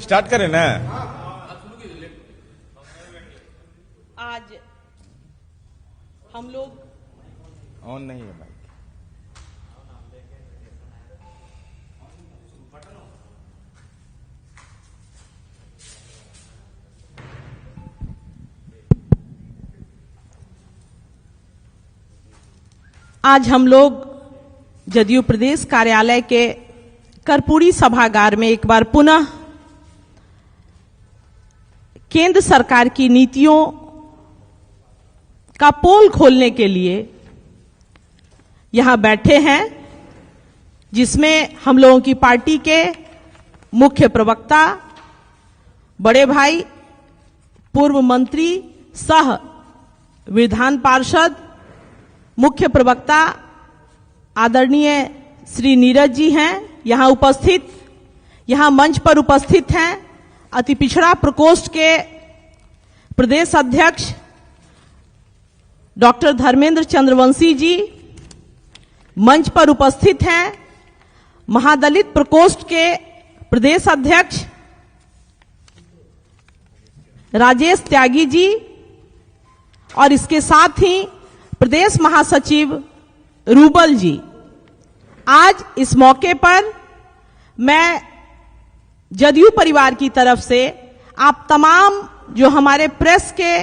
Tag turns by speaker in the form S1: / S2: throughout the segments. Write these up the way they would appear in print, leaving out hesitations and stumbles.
S1: Start करें ना।
S2: आज हम लोग
S1: ऑन नहीं है भाई।
S2: आज हम लोग जदयू प्रदेश कार्यालय के कर्पूरी सभागार में एक बार पुनः केंद्र सरकार की नीतियों का पोल खोलने के लिए यहां बैठे हैं, जिसमें हम लोगों की पार्टी के मुख्य प्रवक्ता, बड़े भाई, पूर्व मंत्री सह विधान पार्षद, मुख्य प्रवक्ता आदरणीय श्री नीरज जी हैं यहां उपस्थित। यहां मंच पर उपस्थित हैं अति पिछड़ा प्रकोष्ठ के प्रदेश अध्यक्ष डॉक्टर धर्मेंद्र चंद्रवंशी जी। मंच पर उपस्थित हैं महादलित प्रकोष्ठ के प्रदेश अध्यक्ष राजेश त्यागी जी, और इसके साथ ही प्रदेश महासचिव रूबल जी। आज इस मौके पर मैं जदयू परिवार की तरफ से आप तमाम जो हमारे प्रेस के,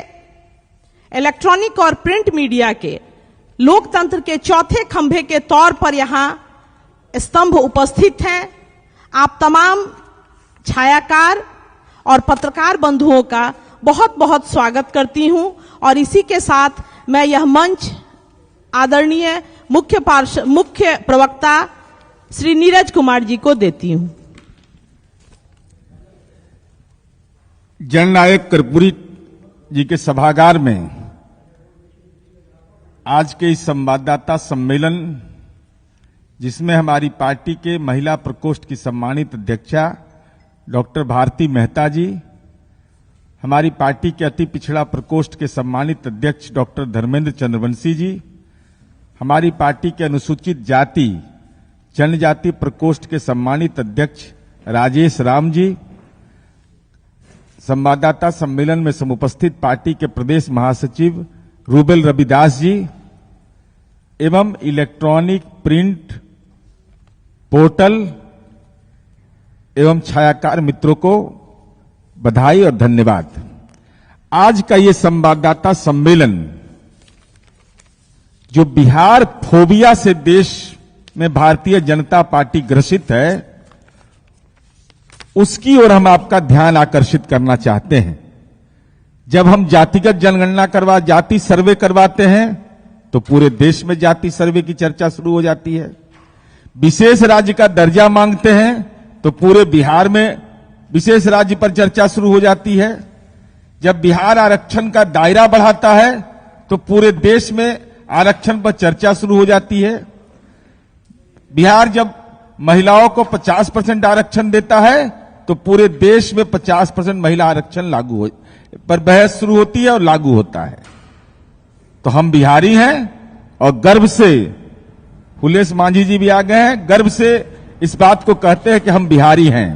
S2: इलेक्ट्रॉनिक और प्रिंट मीडिया के, लोकतंत्र के चौथे खंभे के तौर पर यहां स्तंभ उपस्थित हैं, आप तमाम छायाकार और पत्रकार बंधुओं का बहुत बहुत स्वागत करती हूं। और इसी के साथ मैं यह मंच आदरणीय मुख्य प्रवक्ता श्री नीरज कुमार जी को देती हूं।
S1: जननायक कर्पूरी जी के सभागार में आज के इस संवाददाता सम्मेलन, जिसमें हमारी पार्टी के महिला प्रकोष्ठ की सम्मानित अध्यक्षा डॉक्टर भारती मेहता जी, हमारी पार्टी के अति पिछड़ा प्रकोष्ठ के सम्मानित अध्यक्ष डॉक्टर धर्मेंद्र चंद्रवंशी जी, हमारी पार्टी के अनुसूचित जाति जनजाति प्रकोष्ठ के सम्मानित अध्यक्ष राजेश राम जी, संवाददाता सम्मेलन में समुपस्थित पार्टी के प्रदेश महासचिव रूबेल रविदास जी, एवं इलेक्ट्रॉनिक प्रिंट पोर्टल एवं छायाकार मित्रों को बधाई और धन्यवाद। आज का ये संवाददाता सम्मेलन जो बिहार फोबिया से देश में भारतीय जनता पार्टी ग्रसित है, उसकी ओर हम आपका ध्यान आकर्षित करना चाहते हैं। जब हम जातिगत जनगणना जाति सर्वे करवाते हैं तो पूरे देश में जाति सर्वे की चर्चा शुरू हो जाती है। विशेष राज्य का दर्जा मांगते हैं तो पूरे बिहार में विशेष राज्य पर चर्चा शुरू हो जाती है। जब बिहार आरक्षण का दायरा बढ़ाता है तो पूरे देश में आरक्षण पर चर्चा शुरू हो जाती है। बिहार जब महिलाओं को 50% आरक्षण देता है तो पूरे देश में 50% महिला आरक्षण पर बहस शुरू होती है और लागू होता है। तो हम बिहारी हैं और गर्व से, हुलेस मांझी जी भी आ गए हैं, गर्व से इस बात को कहते हैं कि हम बिहारी हैं।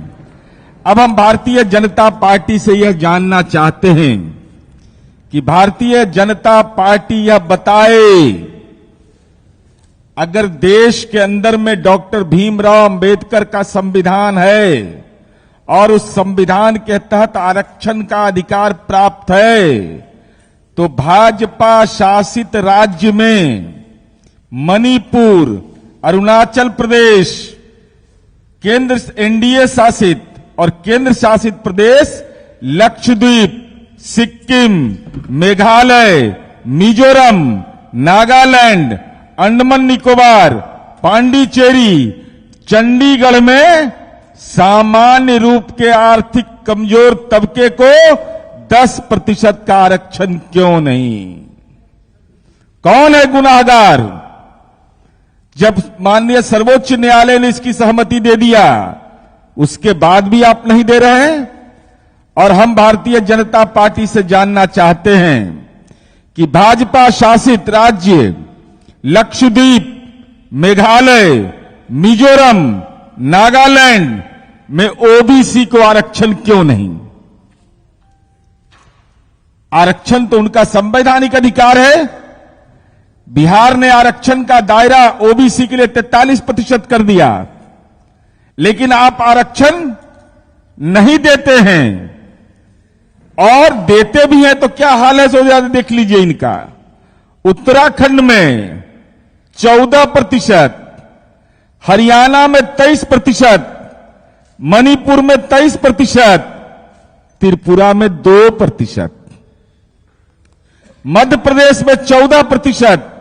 S1: अब हम भारतीय जनता पार्टी से यह जानना चाहते हैं कि भारतीय जनता पार्टी यह बताए, अगर देश के अंदर में डॉक्टर भीमराव अंबेडकर का संविधान है और उस संविधान के तहत आरक्षण का अधिकार प्राप्त है, तो भाजपा शासित राज्य में मणिपुर, अरुणाचल प्रदेश, केंद्र एनडीए शासित और केंद्र शासित प्रदेश लक्षद्वीप, सिक्किम, मेघालय, मिजोरम, नागालैंड, अंडमान निकोबार, पांडिचेरी, चंडीगढ़ में सामान्य रूप के आर्थिक कमजोर तबके को 10% का आरक्षण क्यों नहीं? कौन है गुनाहगार? जब माननीय सर्वोच्च न्यायालय ने इसकी सहमति दे दिया, उसके बाद भी आप नहीं दे रहे हैं। और हम भारतीय जनता पार्टी से जानना चाहते हैं कि भाजपा शासित राज्य लक्षद्वीप, मेघालय, मिजोरम, नागालैंड, में ओबीसी को आरक्षण क्यों नहीं? आरक्षण तो उनका संवैधानिक अधिकार है। बिहार ने आरक्षण का दायरा ओबीसी के लिए 43% कर दिया, लेकिन आप आरक्षण नहीं देते हैं, और देते भी हैं तो क्या हाल है सो ज्यादा देख लीजिए इनका। उत्तराखंड में 14%, हरियाणा में 23%, मणिपुर में 23%, त्रिपुरा में 2%, मध्य प्रदेश में 14%।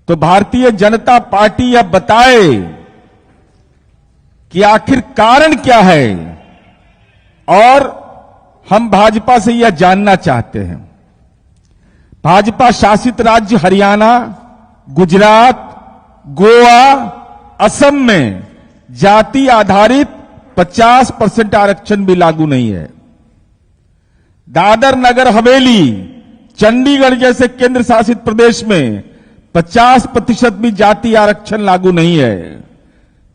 S1: तो भारतीय जनता पार्टी यह बताए कि आखिर कारण क्या है, और हम भाजपा से यह जानना चाहते हैं। भाजपा शासित राज्य हरियाणा, गुजरात, गोवा, असम में जाति आधारित 50% आरक्षण भी लागू नहीं है। दादर नगर हवेली, चंडीगढ़ जैसे केंद्र शासित प्रदेश में 50% भी जाति आरक्षण लागू नहीं है।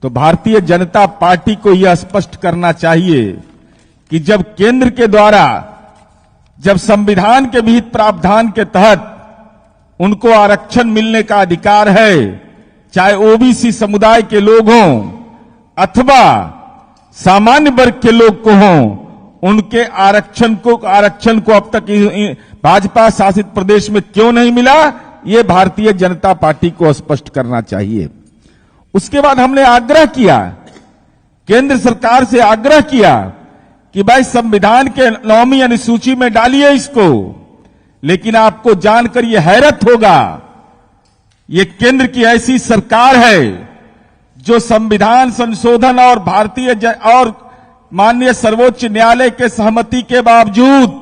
S1: तो भारतीय जनता पार्टी को यह स्पष्ट करना चाहिए कि जब केंद्र के द्वारा, जब संविधान के विहित प्रावधान के तहत उनको आरक्षण मिलने का अधिकार है, चाहे ओबीसी समुदाय के लोग हों अथवा सामान्य वर्ग के लोग को हों, उनके आरक्षण को अब तक भाजपा शासित प्रदेश में क्यों नहीं मिला, ये भारतीय जनता पार्टी को स्पष्ट करना चाहिए। उसके बाद हमने आग्रह किया, केंद्र सरकार से आग्रह किया कि भाई संविधान के 9वीं अनुसूची में डालिए इसको। लेकिन आपको जानकर यह हैरत होगा, ये केंद्र की ऐसी सरकार है जो संविधान संशोधन और और माननीय सर्वोच्च न्यायालय के सहमति के बावजूद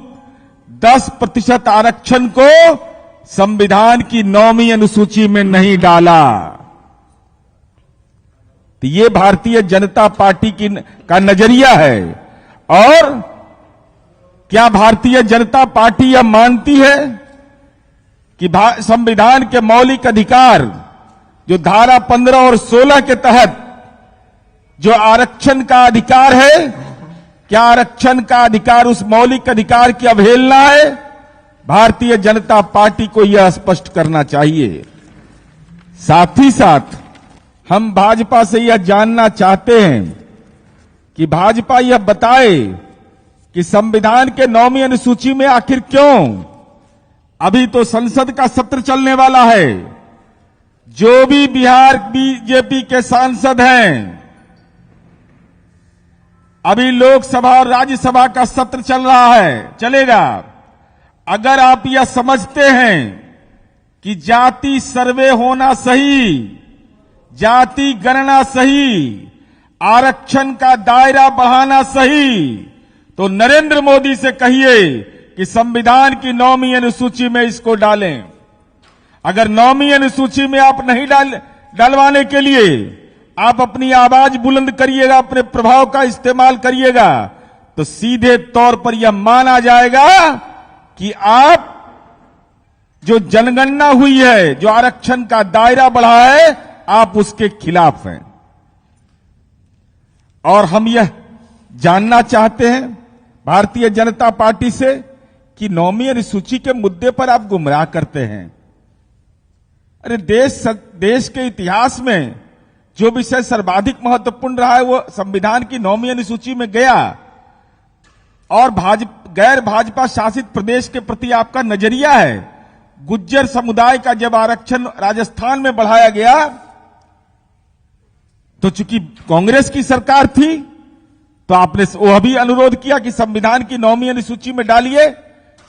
S1: 10% आरक्षण को संविधान की 9वीं अनुसूची में नहीं डाला। तो ये भारतीय जनता पार्टी का नजरिया है। और क्या भारतीय जनता पार्टी यह मानती है कि संविधान के मौलिक अधिकार, जो धारा 15 और 16 के तहत जो आरक्षण का अधिकार है, क्या आरक्षण का अधिकार उस मौलिक अधिकार की अवहेलना है? भारतीय जनता पार्टी को यह स्पष्ट करना चाहिए। साथ ही साथ हम भाजपा से यह जानना चाहते हैं कि भाजपा यह बताए कि संविधान के 9वीं अनुसूची में आखिर क्यों, अभी तो संसद का सत्र चलने वाला है, जो भी बिहार बीजेपी के सांसद हैं, अभी लोकसभा और राज्यसभा का सत्र चल रहा है, चलेगा। अगर आप यह समझते हैं कि जाति सर्वे होना सही, जाति गणना सही, आरक्षण का दायरा बढ़ाना सही, तो नरेंद्र मोदी से कहिए कि संविधान की 9वीं अनुसूची में इसको डालें। अगर 9वीं अनुसूची में आप नहीं डलवाने के लिए आप अपनी आवाज बुलंद करिएगा, अपने प्रभाव का इस्तेमाल करिएगा, तो सीधे तौर पर यह माना जाएगा कि आप जो जनगणना हुई है, जो आरक्षण का दायरा बढ़ा है, आप उसके खिलाफ हैं। और हम यह जानना चाहते हैं भारतीय जनता पार्टी से कि 9वीं अनुसूची के मुद्दे पर आप गुमराह करते हैं। अरे देश के इतिहास में जो विषय सर्वाधिक महत्वपूर्ण रहा है वो संविधान की 9वीं अनुसूची में गया। और गैर भाजपा शासित प्रदेश के प्रति आपका नजरिया है। गुज्जर समुदाय का जब आरक्षण राजस्थान में बढ़ाया गया तो चूंकि कांग्रेस की सरकार थी तो आपने वह भी अनुरोध किया कि संविधान की 9वीं अनुसूची में डालिए।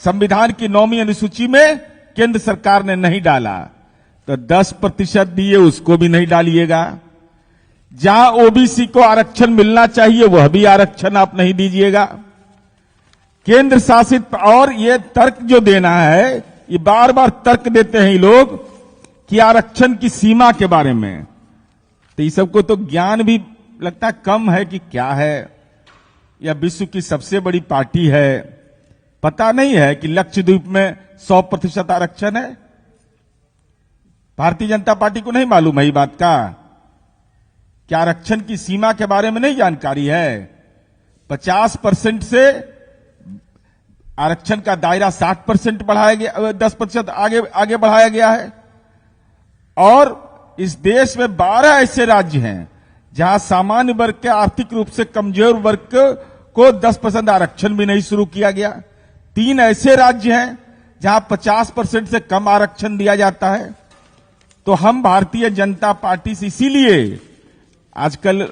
S1: संविधान की 9वीं अनुसूची में केंद्र सरकार ने नहीं डाला, तो 10% दिए उसको भी नहीं डालिएगा। जहां ओबीसी को आरक्षण मिलना चाहिए वह भी आरक्षण आप नहीं दीजिएगा। केंद्र शासित, और ये तर्क जो देना है, ये बार बार तर्क देते हैं ये लोग कि आरक्षण की सीमा के बारे में, तो इस सबको तो ज्ञान भी लगता है कम है कि क्या है। यह विश्व की सबसे बड़ी पार्टी है, पता नहीं है कि लक्षद्वीप में 100% आरक्षण है। भारतीय जनता पार्टी को नहीं मालूम है ये बात का। क्या आरक्षण की सीमा के बारे में नहीं जानकारी है? 50% से आरक्षण का दायरा 60% बढ़ाया गया, 10% आगे बढ़ाया गया है। और इस देश में 12 ऐसे राज्य हैं जहां सामान्य वर्ग के आर्थिक रूप से कमजोर वर्ग को 10% आरक्षण भी नहीं शुरू किया गया। 3 ऐसे राज्य हैं जहां 50% से कम आरक्षण दिया जाता है। तो हम भारतीय जनता पार्टी से इसीलिए आजकल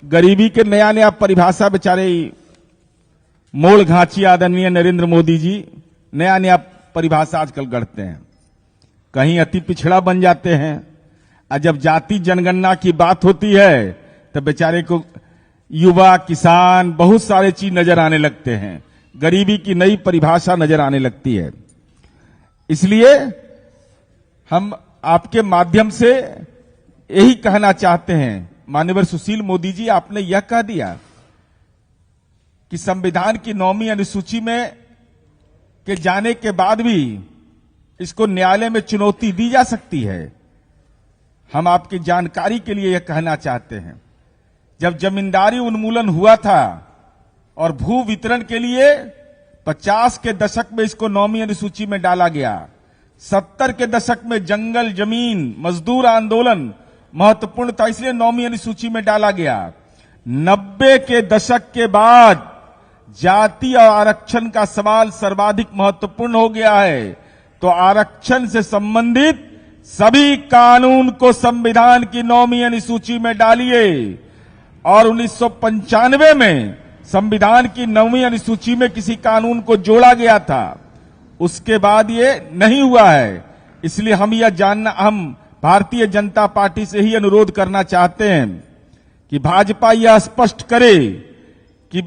S1: गरीबी के नया नया परिभाषा बेचारे मोड़ घांची आदरणीय नरेंद्र मोदी जी नया नया परिभाषा आजकल गढ़ते हैं, कहीं अति पिछड़ा बन जाते हैं। और जब जाति जनगणना की बात होती है तब बेचारे को युवा, किसान, बहुत सारे चीज नजर आने लगते हैं, गरीबी की नई परिभाषा नजर आने लगती है। इसलिए हम आपके माध्यम से यही कहना चाहते हैं, माननीय सुशील मोदी जी, आपने यह कह दिया कि संविधान की 9वीं अनुसूची में के जाने के बाद भी इसको न्यायालय में चुनौती दी जा सकती है। हम आपकी जानकारी के लिए यह कहना चाहते हैं, जब जमींदारी उन्मूलन हुआ था और भू वितरण के लिए 50 के दशक में इसको 9वीं अनुसूची में डाला गया, 70 के दशक में जंगल जमीन मजदूर आंदोलन महत्वपूर्ण था इसलिए 9वीं अनुसूची में डाला गया। 90 के दशक के बाद जाति और आरक्षण का सवाल सर्वाधिक महत्वपूर्ण हो गया है। तो आरक्षण से संबंधित सभी कानून को संविधान की 9वीं अनुसूची में डालिए। और 1995 में संविधान की 9वीं अनुसूची में किसी कानून को जोड़ा गया था, उसके बाद ये नहीं हुआ है। इसलिए हम भारतीय जनता पार्टी से ही अनुरोध करना चाहते हैं कि भाजपा यह स्पष्ट करे कि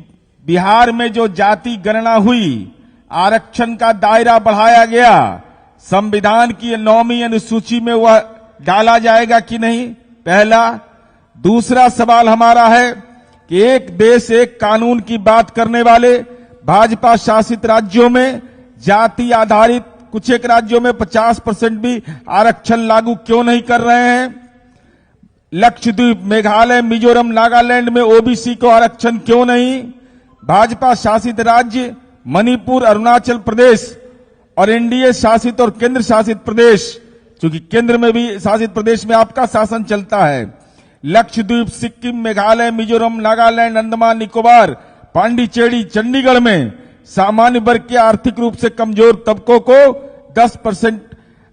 S1: बिहार में जो जाति गणना हुई, आरक्षण का दायरा बढ़ाया गया, संविधान की 9वीं अनुसूची में वह डाला जाएगा कि नहीं, पहला। दूसरा सवाल हमारा है कि एक देश एक कानून की बात करने वाले भाजपा शासित राज्यों में जाति आधारित कुछ एक राज्यों में 50% भी आरक्षण लागू क्यों नहीं कर रहे हैं? लक्षद्वीप, मेघालय, मिजोरम, नागालैंड में ओबीसी को आरक्षण क्यों नहीं? भाजपा शासित राज्य मणिपुर, अरुणाचल प्रदेश और एनडीए शासित और केंद्र शासित प्रदेश, क्योंकि केंद्र में भी शासित प्रदेश में आपका शासन चलता है, लक्षद्वीप, सिक्किम, मेघालय, मिजोरम, नागालैंड, अंडमान निकोबार, पांडिचेरी, चंडीगढ़ में सामान्य वर्ग के आर्थिक रूप से कमजोर तबकों को 10%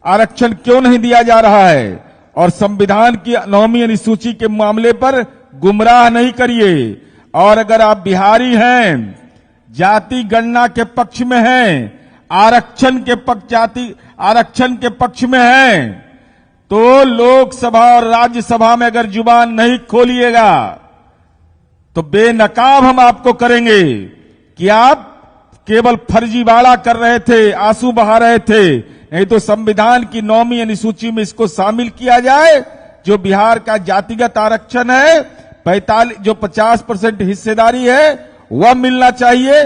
S1: आरक्षण क्यों नहीं दिया जा रहा है? और संविधान की 9वीं अनुसूची के मामले पर गुमराह नहीं करिए। और अगर आप बिहारी हैं, जाति गणना के पक्ष में हैं, आरक्षण के पक्ष में हैं, तो लोकसभा और राज्यसभा में अगर जुबान नहीं खोलिएगा तो बेनकाब हम आपको करेंगे कि आप केवल फर्जीवाड़ा कर रहे थे, आंसू बहा रहे थे। नहीं तो संविधान की 9वीं अनुसूची में इसको शामिल किया जाए। जो बिहार का जातिगत आरक्षण है, 50% हिस्सेदारी है, वह मिलना चाहिए।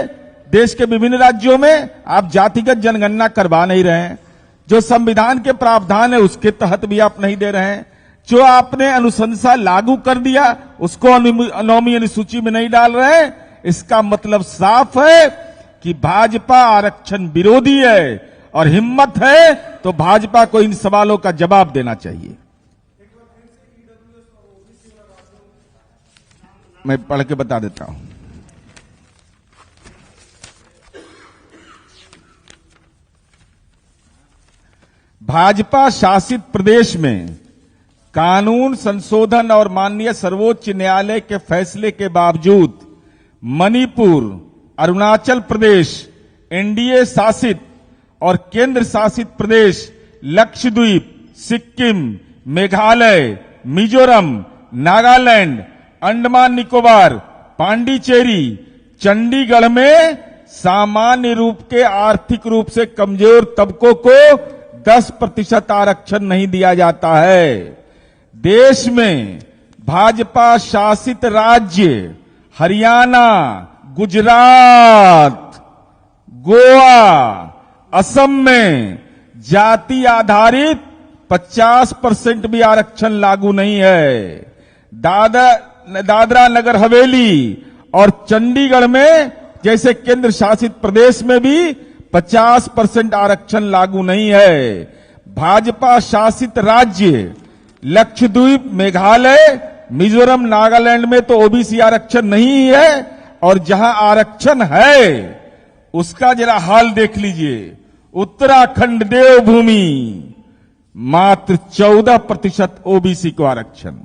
S1: देश के विभिन्न राज्यों में आप जातिगत जनगणना करवा नहीं रहे हैं, जो संविधान के प्रावधान है उसके तहत भी आप नहीं दे रहे हैं। जो आपने अनुशंसा लागू कर दिया उसको 9वीं अनुसूची में नहीं डाल रहे हैं। इसका मतलब साफ है कि भाजपा आरक्षण विरोधी है, और हिम्मत है तो भाजपा को इन सवालों का जवाब देना चाहिए। मैं पढ़ के बता देता हूं। भाजपा शासित प्रदेश में कानून संशोधन और माननीय सर्वोच्च न्यायालय के फैसले के बावजूद मणिपुर, अरुणाचल प्रदेश, एनडीए शासित और केंद्र शासित प्रदेश लक्षद्वीप, सिक्किम, मेघालय, मिजोरम, नागालैंड, अंडमान निकोबार, पांडिचेरी, चंडीगढ़ में सामान्य रूप के आर्थिक रूप से कमजोर तबकों को 10% आरक्षण नहीं दिया जाता है। देश में भाजपा शासित राज्य हरियाणा, गुजरात, गोवा, असम में जाति आधारित 50% भी आरक्षण लागू नहीं है। दादरा नगर हवेली और चंडीगढ़ में जैसे केंद्र शासित प्रदेश में भी 50% आरक्षण लागू नहीं है। भाजपा शासित राज्य लक्षद्वीप, मेघालय, मिजोरम, नागालैंड में तो ओबीसी आरक्षण नहीं है, और जहां आरक्षण है उसका जरा हाल देख लीजिए। उत्तराखंड देवभूमि मात्र 14% ओबीसी को आरक्षण,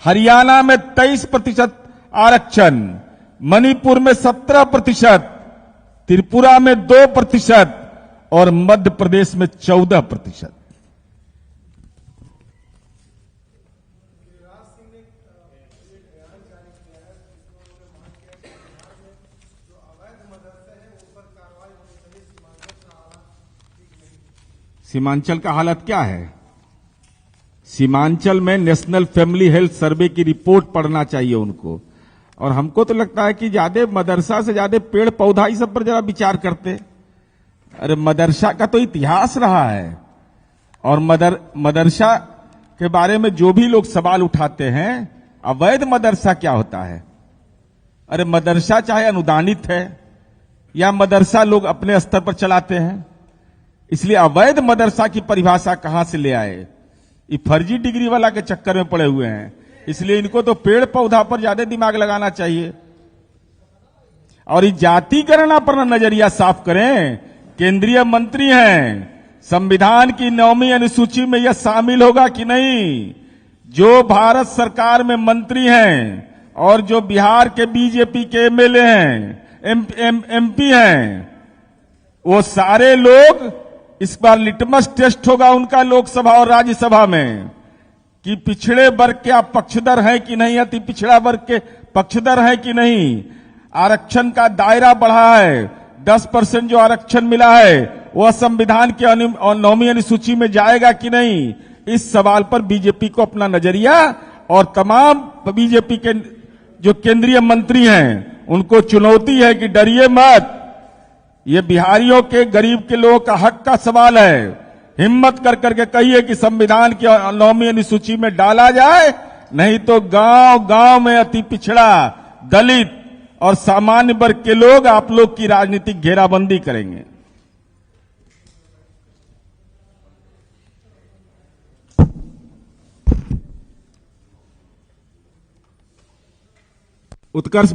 S1: हरियाणा में 23% आरक्षण, मणिपुर में 17%, त्रिपुरा में 2% और मध्य प्रदेश में 14%। सीमांचल का हालत क्या है? सीमांचल में नेशनल फैमिली हेल्थ सर्वे की रिपोर्ट पढ़ना चाहिए उनको। और हमको तो लगता है कि ज्यादा मदरसा से ज्यादा पेड़ पौधा ही सब पर जरा विचार करते। अरे मदरसा का तो इतिहास रहा है, और मदरसा के बारे में जो भी लोग सवाल उठाते हैं, अवैध मदरसा क्या होता है? अरे मदरसा चाहे अनुदानित है या मदरसा लोग अपने स्तर पर चलाते हैं, इसलिए अवैध मदरसा की परिभाषा कहां से ले आए? ये फर्जी डिग्री वाला के चक्कर में पड़े हुए हैं। इसलिए इनको तो पेड़ पौधा पर ज्यादा दिमाग लगाना चाहिए। और इस जाति गणना पर नजरिया साफ करें। केंद्रीय मंत्री हैं, संविधान की 9वीं अनुसूची में यह शामिल होगा कि नहीं? जो भारत सरकार में मंत्री हैं और जो बिहार के बीजेपी के एमएलए हैं, एमपी हैं, वो सारे लोग, इस बार लिटमस टेस्ट होगा उनका लोकसभा और राज्यसभा में कि पिछड़े वर्ग के आप पक्षधर हैं कि नहीं, अति पिछड़ा वर्ग के पक्षधर हैं कि नहीं। आरक्षण का दायरा बढ़ा है, 10% जो आरक्षण मिला है वह संविधान के 9वीं अनुसूची में जाएगा कि नहीं। इस सवाल पर बीजेपी को अपना नजरिया और तमाम बीजेपी के जो केंद्रीय मंत्री हैं उनको चुनौती है कि डरिए मत, ये बिहारियों के, गरीब के लोगों का हक का सवाल है। हिम्मत कर करके कहिए कि संविधान की 9वीं अनुसूची में डाला जाए, नहीं तो गांव गांव में अति पिछड़ा, दलित और सामान्य वर्ग के लोग आप लोग की राजनीतिक घेराबंदी करेंगे। उत्कर्ष